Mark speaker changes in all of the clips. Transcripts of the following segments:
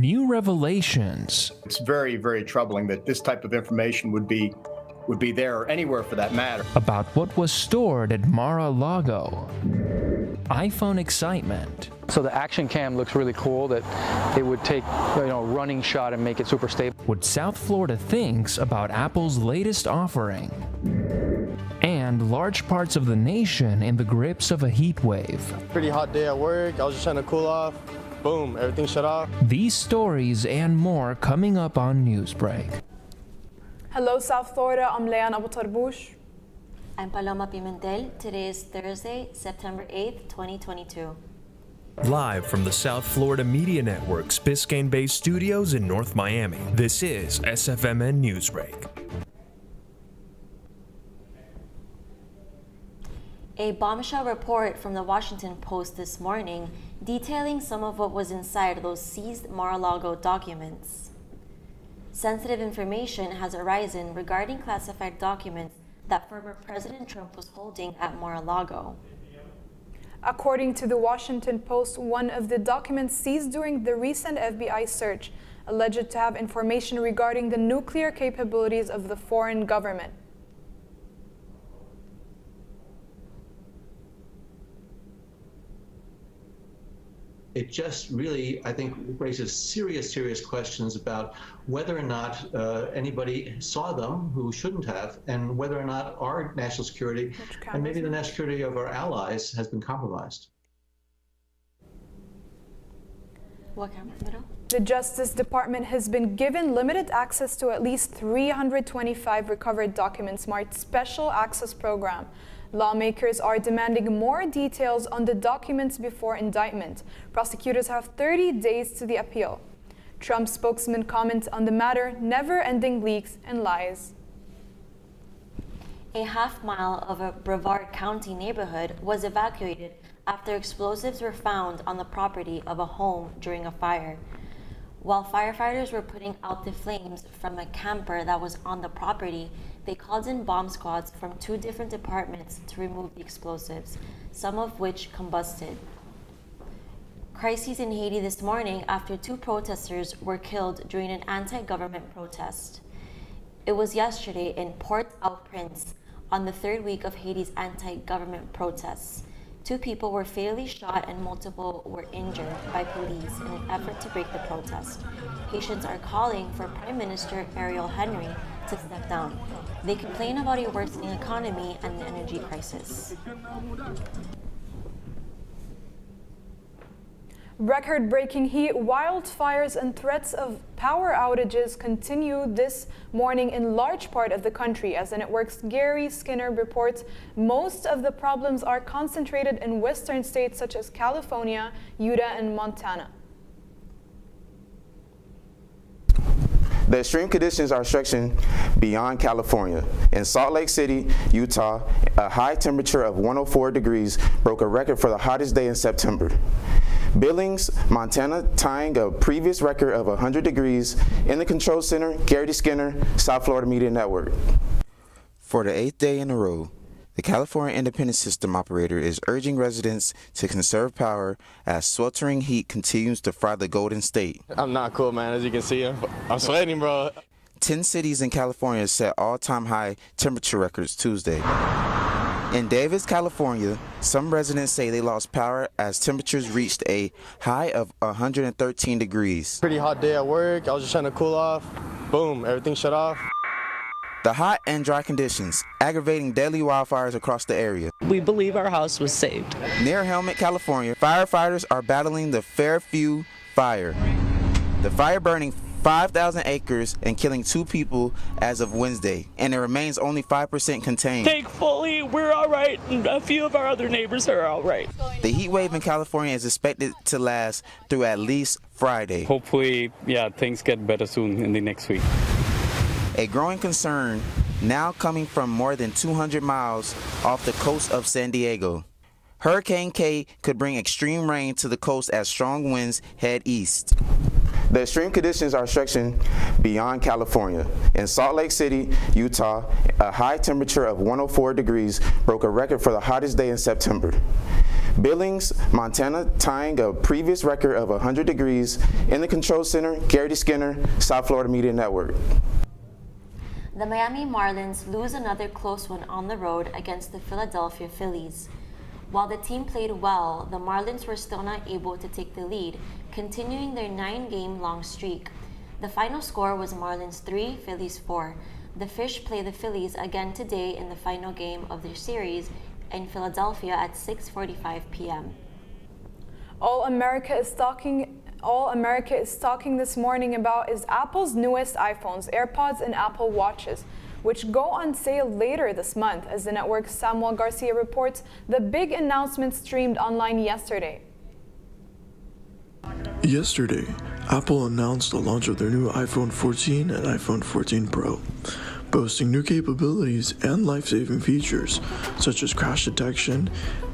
Speaker 1: new revelations.
Speaker 2: It's very, very troubling that this type of information would be there or anywhere for that matter.
Speaker 1: About what was stored at Mar-a-Lago. iPhone excitement.
Speaker 3: So the action cam looks really cool that it would take, running shot and make it super stable.
Speaker 1: What South Florida thinks about Apple's latest offering. And large parts of the nation in the grips of a heat wave.
Speaker 4: Pretty hot day at work. I was just trying to cool off. Boom, everything shut off.
Speaker 1: These stories and more coming up on Newsbreak.
Speaker 5: Hello, South Florida. I'm Leanne Abu Tarbouche.
Speaker 6: I'm Paloma Pimentel. Today is Thursday, September 8th, 2022.
Speaker 7: Live from the South Florida Media Network's Biscayne-based studios in North Miami, this is SFMN Newsbreak.
Speaker 6: A bombshell report from the Washington Post this morning detailing some of what was inside those seized Mar-a-Lago documents. Sensitive information has arisen regarding classified documents that former President Trump was holding at Mar-a-Lago.
Speaker 5: According to the Washington Post, one of the documents seized during the recent FBI search alleged to have information regarding the nuclear capabilities of the foreign government.
Speaker 8: It just really, I think, raises serious questions about whether or not anybody saw them who shouldn't have, and whether or not our national security and maybe the national security of our allies has been compromised.
Speaker 6: What camera? Middle?
Speaker 5: The Justice Department has been given limited access to at least 325 recovered documents marked Special Access Program. Lawmakers are demanding more details on the documents before indictment. Prosecutors have 30 days to the appeal. Trump spokesman comments on the matter, never-ending leaks and lies.
Speaker 6: A half-mile of a Brevard County neighborhood was evacuated after explosives were found on the property of a home during a fire. While firefighters were putting out the flames from a camper that was on the property, they called in bomb squads from 2 different departments to remove the explosives, some of which combusted. Crises in Haiti this morning after 2 protesters were killed during an anti-government protest. It was yesterday in Port-au-Prince on the 3rd week of Haiti's anti-government protests. 2 people were fatally shot and multiple were injured by police in an effort to break the protest. Haitians are calling for Prime Minister Ariel Henry to step down. They complain about a worsening economy and an energy crisis.
Speaker 5: Record-breaking heat, wildfires, and threats of power outages continue this morning in large part of the country. As the network's Gary Skinner reports, most of the problems are concentrated in western states such as California, Utah, and Montana.
Speaker 9: The extreme conditions are stretching beyond California. In Salt Lake City, Utah, a high temperature of 104 degrees broke a record for the hottest day in September. Billings, Montana, tying a previous record of 100 degrees. In the control center, Gary Skinner, South Florida Media Network.
Speaker 10: For the 8th day in a row, the California Independent System Operator is urging residents to conserve power as sweltering heat continues to fry the Golden State.
Speaker 4: I'm not cool, man. As you can see, I'm sweating, bro.
Speaker 10: 10 cities in California set all-time high temperature records Tuesday. In Davis, California, some residents say they lost power as temperatures reached a high of 113 degrees.
Speaker 4: Pretty hot day at work. I was just trying to cool off. Boom, everything shut off.
Speaker 10: The hot and dry conditions aggravating deadly wildfires across the area.
Speaker 11: We believe our house was saved.
Speaker 10: Near Helmet, California, firefighters are battling the Fairview fire. The fire burning 5,000 acres and killing 2 people as of Wednesday, and it remains only 5% contained.
Speaker 11: Thankfully, we're all right, and a few of our other neighbors are all right.
Speaker 10: The heat wave in California is expected to last through at least Friday.
Speaker 12: Hopefully, things get better soon in the next week.
Speaker 10: A growing concern now coming from more than 200 miles off the coast of San Diego. Hurricane K could bring extreme rain to the coast as strong winds head east.
Speaker 9: The extreme conditions are stretching beyond California. In Salt Lake City, Utah, a high temperature of 104 degrees broke a record for the hottest day in September. Billings, Montana, tying a previous record of 100 degrees. In the control center, Gary Skinner, South Florida Media Network.
Speaker 6: The Miami Marlins lose another close one on the road against the Philadelphia Phillies. While the team played well, the Marlins were still not able to take the lead, continuing their 9-game-long streak. The final score was Marlins 3, Phillies 4. The Fish play the Phillies again today in the final game of their series in Philadelphia at 6:45 p.m.
Speaker 5: All America is talking this morning about is Apple's newest iPhones, AirPods, and Apple Watches, which go on sale later this month. As the network's Samuel Garcia reports, the big announcement streamed online yesterday.
Speaker 13: Yesterday, Apple announced the launch of their new iPhone 14 and iPhone 14 Pro, boasting new capabilities and life-saving features such as crash detection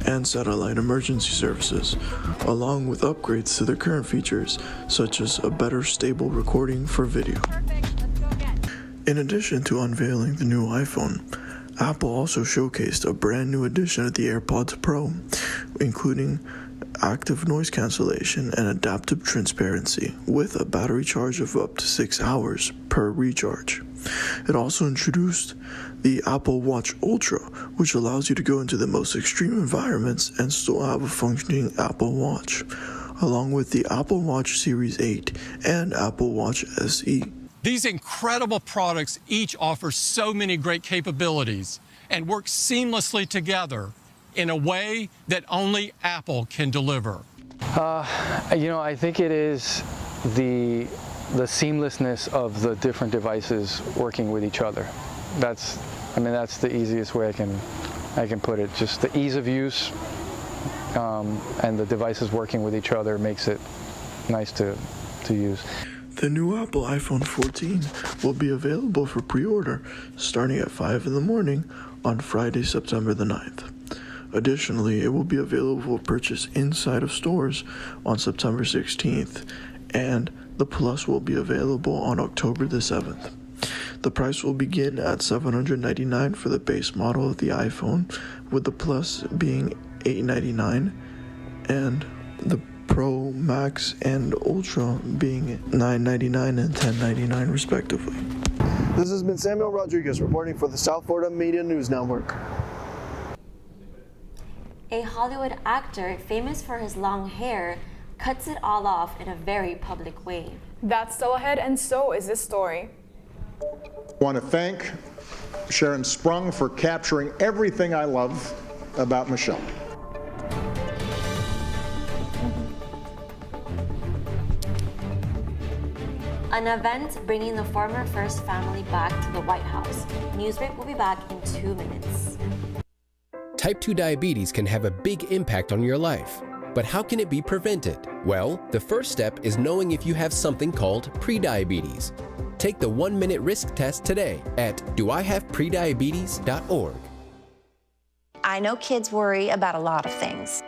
Speaker 13: and satellite emergency services, along with upgrades to their current features such as a better stable recording for video. In addition to unveiling the new iPhone, Apple also showcased a brand new edition of the AirPods Pro, including active noise cancellation and adaptive transparency with a battery charge of up to 6 hours per recharge. It also introduced the Apple Watch Ultra, which allows you to go into the most extreme environments and still have a functioning Apple Watch, along with the Apple Watch Series 8 and Apple Watch SE.
Speaker 14: These incredible products each offer so many great capabilities and work seamlessly together in a way that only Apple can deliver.
Speaker 3: I think it is the seamlessness of the different devices working with each other. That's the easiest way I can put it. Just the ease of use and the devices working with each other makes it nice to use.
Speaker 13: The new Apple iPhone 14 will be available for pre-order starting at 5 in the morning on Friday, September the 9th. Additionally, it will be available for purchase inside of stores on September 16th, and the Plus will be available on October the 7th. The price will begin at $799 for the base model of the iPhone, with the Plus being $899 and the Pro, Max, and Ultra being $999 and $1099 respectively.
Speaker 4: This has been Samuel Rodriguez reporting for the South Florida Media News Network.
Speaker 6: A Hollywood actor famous for his long hair cuts it all off in a very public way.
Speaker 5: That's still ahead, and so is this story.
Speaker 15: I want to thank Sharon Sprung for capturing everything I love about Michelle.
Speaker 6: An event bringing the former First family back to the White House. Newsbreak will be back in 2 minutes.
Speaker 16: Type 2 diabetes can have a big impact on your life. But how can it be prevented? Well, the first step is knowing if you have something called prediabetes. Take the 1-minute risk test today at doihaveprediabetes.org.
Speaker 17: I know kids worry about a lot of things.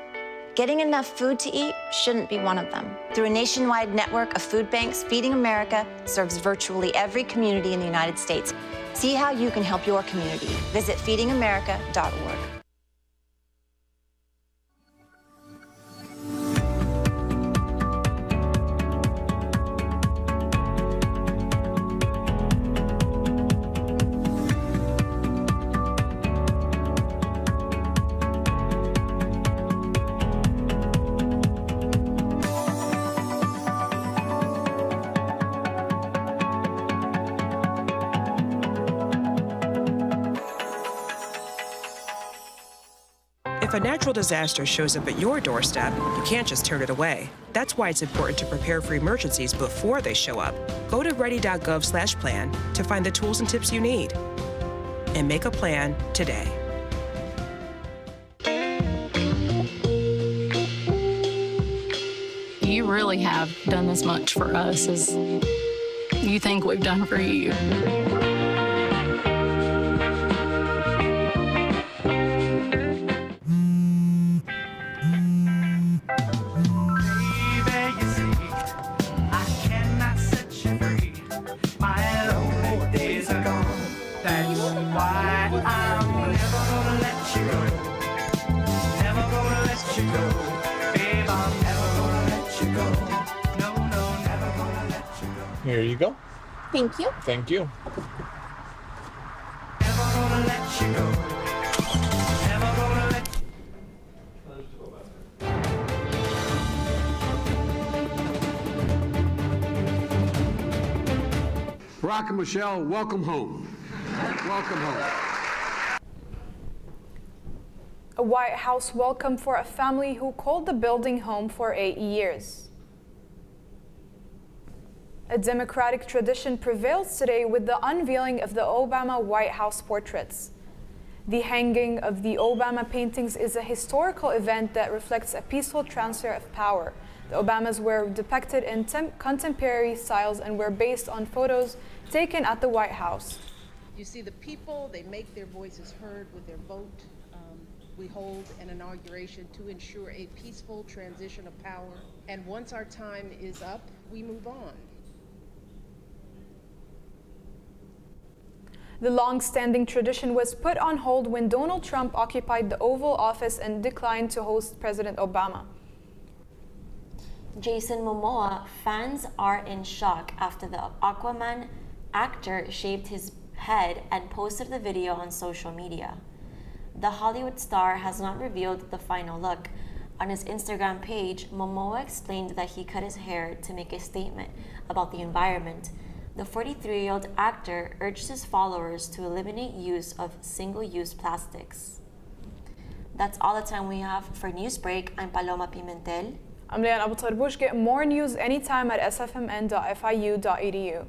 Speaker 17: Getting enough food to eat shouldn't be one of them. Through a nationwide network of food banks, Feeding America serves virtually every community in the United States. See how you can help your community. Visit feedingamerica.org.
Speaker 18: If a natural disaster shows up at your doorstep, you can't just turn it away. That's why it's important to prepare for emergencies before they show up. Go to ready.gov/plan to find the tools and tips you need. And make a plan today.
Speaker 19: You really have done as much for us as you think we've done for you.
Speaker 20: Never gonna let you go. Here you go.
Speaker 21: Thank you.
Speaker 20: Thank you.
Speaker 22: Barack and Michelle, welcome home. Welcome home.
Speaker 5: A White House welcome for a family who called the building home for 8 years. A Democratic tradition prevails today with the unveiling of the Obama White House portraits. The hanging of the Obama paintings is a historical event that reflects a peaceful transfer of power. The Obamas were depicted in contemporary styles and were based on photos taken at the White House.
Speaker 23: You see the people, they make their voices heard with their vote. We hold an inauguration to ensure a peaceful transition of power. And once our time is up, we move on.
Speaker 5: The long-standing tradition was put on hold when Donald Trump occupied the Oval Office and declined to host President Obama.
Speaker 6: Jason Momoa, fans are in shock after the Aquaman actor shaved his head and posted the video on social media. The Hollywood star has not revealed the final look. On his Instagram page, Momoa explained that he cut his hair to make a statement about the environment. The 43-year-old actor urged his followers to eliminate use of single-use plastics. That's all the time we have for Newsbreak. I'm Paloma Pimentel.
Speaker 5: I'm Leanne Abu Tarbush. Get more news anytime at sfmn.fiu.edu.